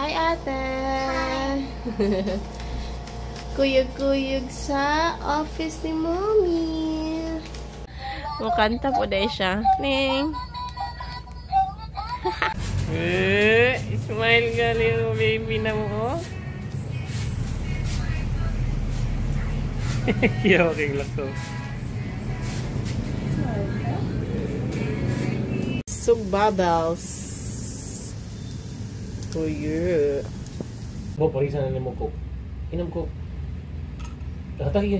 Hi, ate! Kuyog-kuyog sa office ni mommy. Mukanta po dahil siya. Ning! Smile ka little baby na mo. Kiyoking lako. Bubbles. Oh yeah. Mo parisan na mo ko. Inom ko. Tatay.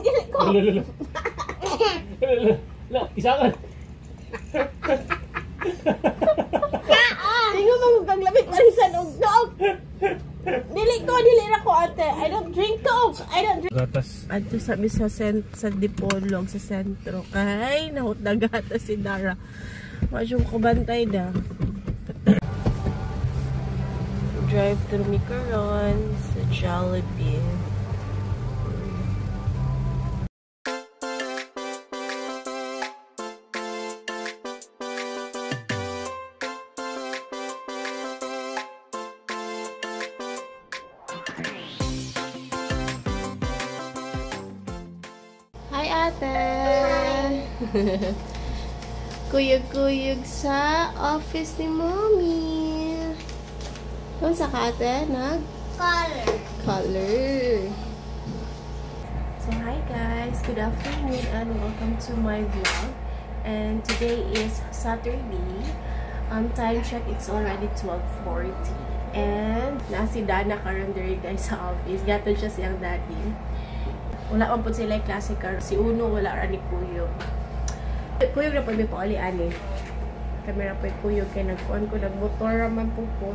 Dili ko. La, isakan. Tingo mo kang lamig parisan og dog. Dili na ko ate. I don't drink coke. I don't drink. Gatas. Adto sabi sa Dipolog sa sentro kay nahut na gatas si Dara. Masyong kubantay da. Drive through Micaron sa Jollibee. Hi, ate! Kuyog-kuyog sa office ni mommy. Kung sa ate? Color. So, hi guys. Good afternoon and welcome to my vlog. And today is Saturday. Time check, it's already 12:40. And nasi Dana karon diri guys sa office. Gato siya siyang daddy. Wala man po sila yung klase car. Si Uno, wala ra ni Kuyog. Kuyog na po may paali-ali. Kamera po yung Kuyog. Kaya nagpuan ko, nagmotor naman po po.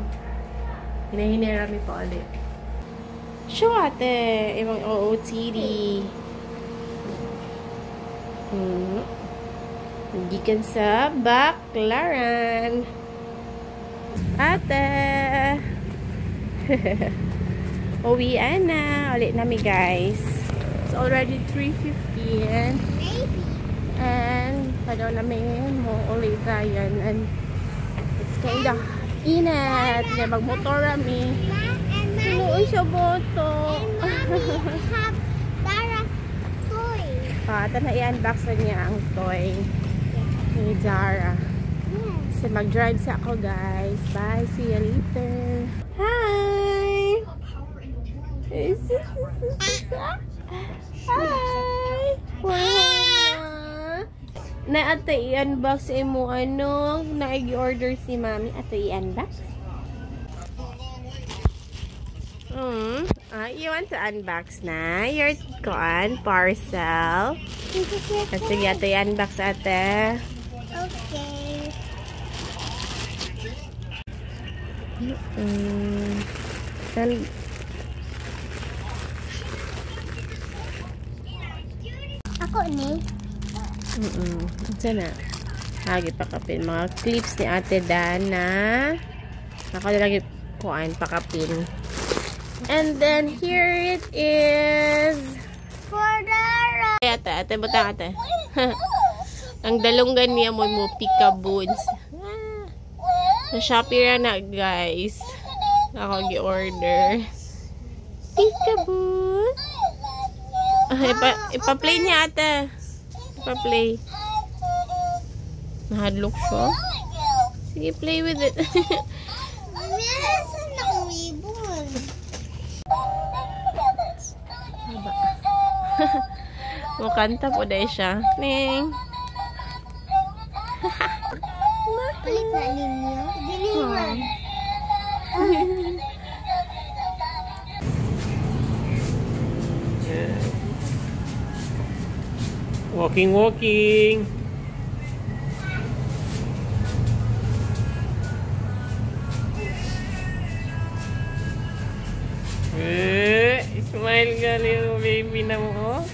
Hinahinay rami paali. Show ate! Ibang OOTD. Gikan sa Baclaran. Ate! Uwian na. Ulit namin guys. It's already 3:15 and padaw namin mo ulit tayan and it's kinda inat nga magmotor rami sinuoy siya boto ata na i-unbox na niya ang toy ni Zara so mag-drive sa ako guys, bye, see you later. Hi! Hi! Wow! Na ate i-unbox mo ano? Na-i-order si mami. Ate i-unbox? You want to unbox na? Your parcel? Sige ate i-unbox ate. Okay. Ako ni. Ito na. Lagi pakapin. Mga clips ni ate Dana. Ako lagi kuhaan pakapin. And then here it is. For Dara. Ate, butang ate. Ang dalunggan niya mo peekaboos. Sa Shopee ra na guys. Ako gi-order. Peekaboo. Ipa-play niya ate. Ipa-play. Nahadlok siya. Sige, play with it. Meron akong ribbon. Haba. Mukanta po dahil siya. Ning. Palit na ninyo. Deliver. Walking. Smile ka little baby na mo.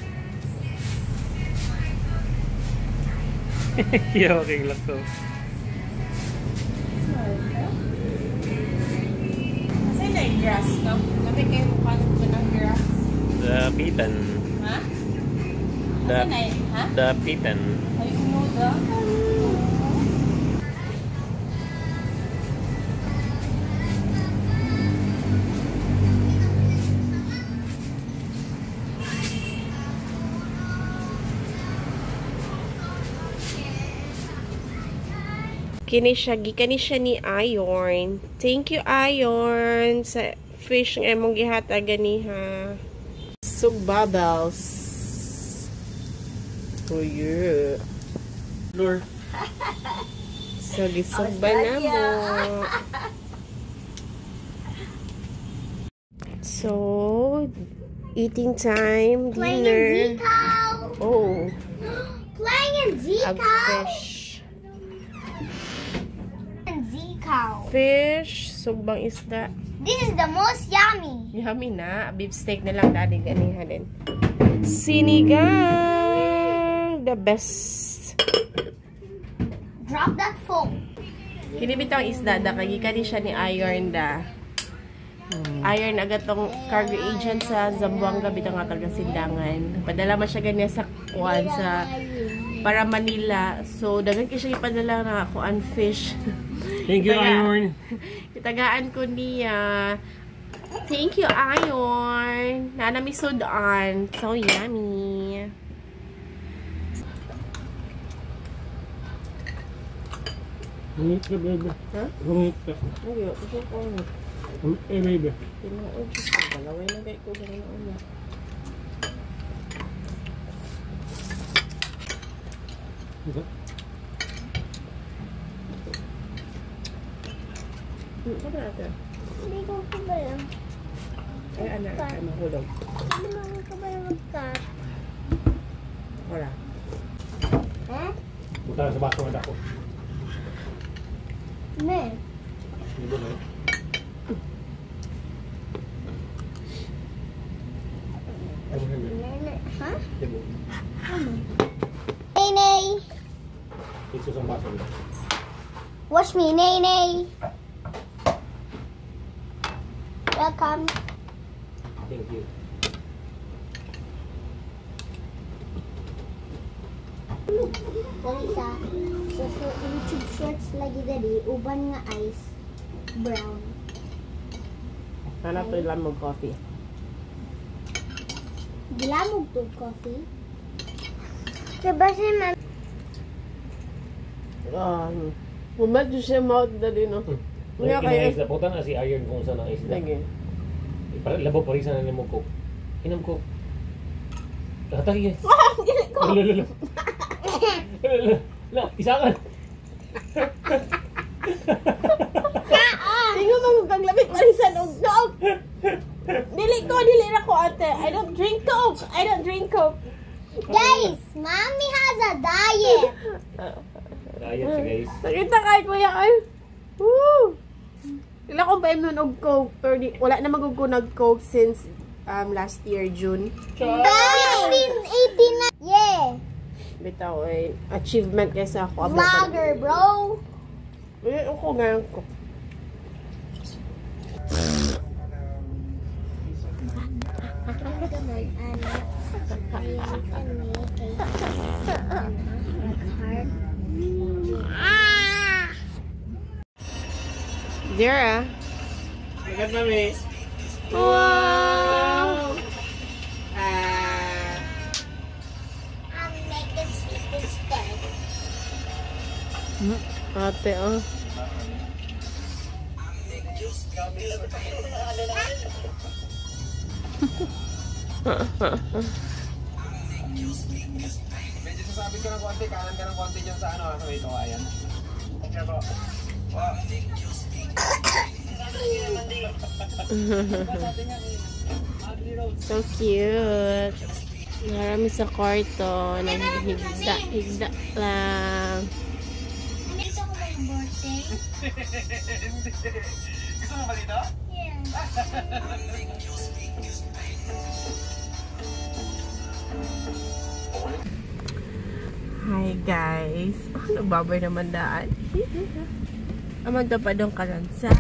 Kiyoking lako. Kasi na yung grass, no? Kami kayo mukha ko ng grass. Dapitan. Ha? Dapitan. Ay, no, da. Kini siya, gikan siya ni Iron. Thank you, Iron, sa fish ng emong gihata ganiha. So, bubbles. Oh, yeah. Lord. So, gisugba na mo. So, eating time, Playing dinner. Zico. Oh, Playing in ag Zico. fish. Zico. Fish, sugbang isda. This is the most yummy. Yummy na. Beef steak na lang dali ganiha din. Sinigang! The best. Drop that phone. Kini bitang isda da kay gikan siya ni Iron da. Iron agatong cargo agent sa Zamboanga bitang nga taga Sindangan. Padala man siya ganiya sa kuan sa para Manila. So dagan kay siya ipadala na kuan fish. Thank you, Iron. Itagaan ko niya. Thank you, Iron. Nanami sudan. So yummy. Humit ka, baby. Ha? Humit ka. Ay, gusto ko. Humit ka, baby. Tinood. Balaway na kayo ko ganun una. Ito? Ano natin? Hindi ko ba lang? Ay, anak. Ay, mahulog. Hindi ko ba lang magkat? Wala. Eh? Punta sa baso ng dako. Ne. Dito na. Ano hindi? Nene. Ha? Dito. Nay. Ito sa baso nito. Watch me, Nay. Welcome. Thank you. Dali sa YouTube shorts lagi dali, uban nga ice brown. Hanap to lang mo coffee. Gilamog to coffee. Diba si ma'am? Pumadyo siya mouth na din, no? Kaya isda po na si Iron kung saan ang isda. Lagi. Labo pa rin sa nanin mo ko. Inom ko. Tatay eh. Dili ko. Lalo. La, isangan. Tingnan mo kang lamig pa rin sa nog. Dili na ko ate. I don't drink Coke. Guys, mommy has a diet. Diet siya guys. Nakita kay kuya ay. Woo! Ila ko ba nun og Coke, pero wala na magugod Coke since last year June. Guys, 18 na. Yeah. Bitaw ay achievement kaysa ako. Vlogger, bro. Eh, ako ngayon ko. Dara. Magat mami. Wow! I'll make a sleep instead. Ate, oh. Medyo sasabi ko ng konti, kanan ka ng konti dyan sa ano, sa may kawayan. Okay po. Wow. So cute. Marami sa kwarto. Naghigda lang. Nandito ko ba yung birthday? Gusto mo ba dito? Yeah. Hi guys. Nagbabay naman daan. Amang tapadong karon sa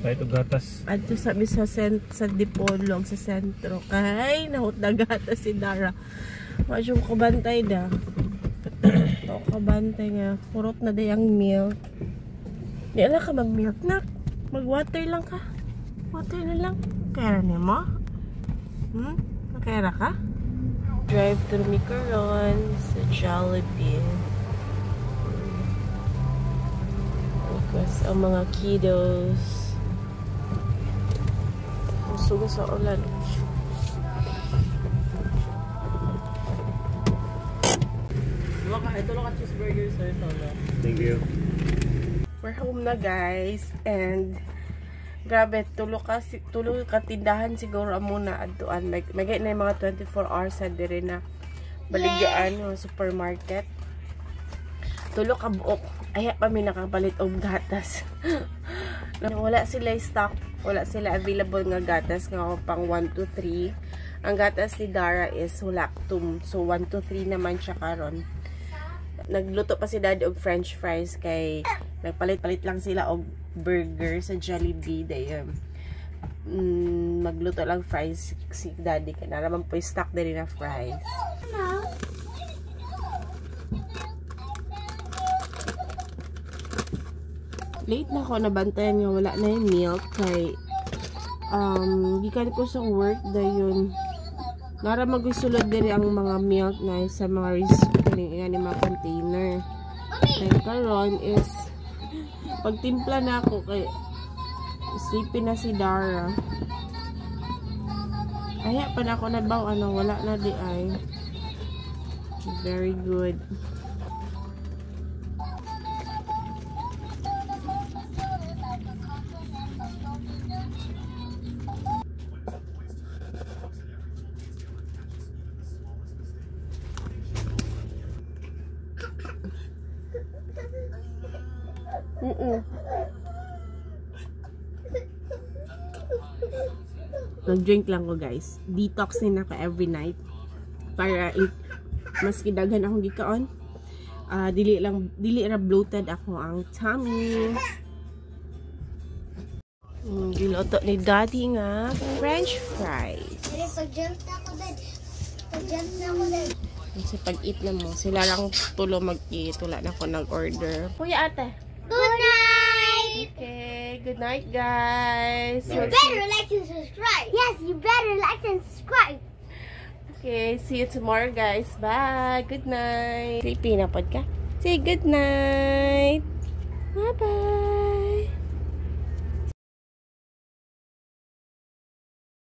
Ito gatas. adto sabi sa Dipolog sa sentro kay nahutdagat si Dara. Medyo kabantay da. O kabantay nga purot na dayang milk. Di ala ka mag-milk na. Mag-water lang ka. Water na lang. Kaya ni mo? Kaya ka? Drive through mi karon sa Jollibee. Mas ang mga kiddos. Suga sa ulan. Ito lang ka cheeseburger, sir. Thank you. We're home na, guys. And grabe, tulo ka tindahan siguro muna aduan. May na yung mga 24 hours sa dire na baligyan yung supermarket. Tulo ka buok. Ay, pa may nakapalit og gatas. Wala sila stock. Wala sila available nga gatas nga pang 1 to 3. Ang gatas ni Dara is lactum. So 1 to 3 naman siya karon. Nagluto pa si Daddy og french fries kay nagpalit-palit lang sila og burger sa Jollibee dayon. Magluto lang fries si Daddy kay naraman po stock din na fries. Late na ako nabantayan nga wala na yung milk kay gikan ko sa work dayon nara magsulod diri ang mga milk na sa mga kaning mga container. Kay karon is pagtimpla na ako kay sleepy na si Dara. Kaya pa na ako nabaw wala na di ay. Very good. Nag-drink lang ko, guys. Detox din ako every night. Para maski daghan akong gikaon. Dili ra bloated ako ang tummy. Giloto ni Daddy nga french fries. Pag-jump na ako din. Kasi pag-eat na mo, sila lang tulo mag-eat. Wala na ako nag-order. Kuya ate. Good night! Okay, good night, guys. You better like and subscribe. Yes, you better like and subscribe. Okay, see you tomorrow, guys. Bye. Good night. Sleepy na pod ka? Say good night. Bye-bye.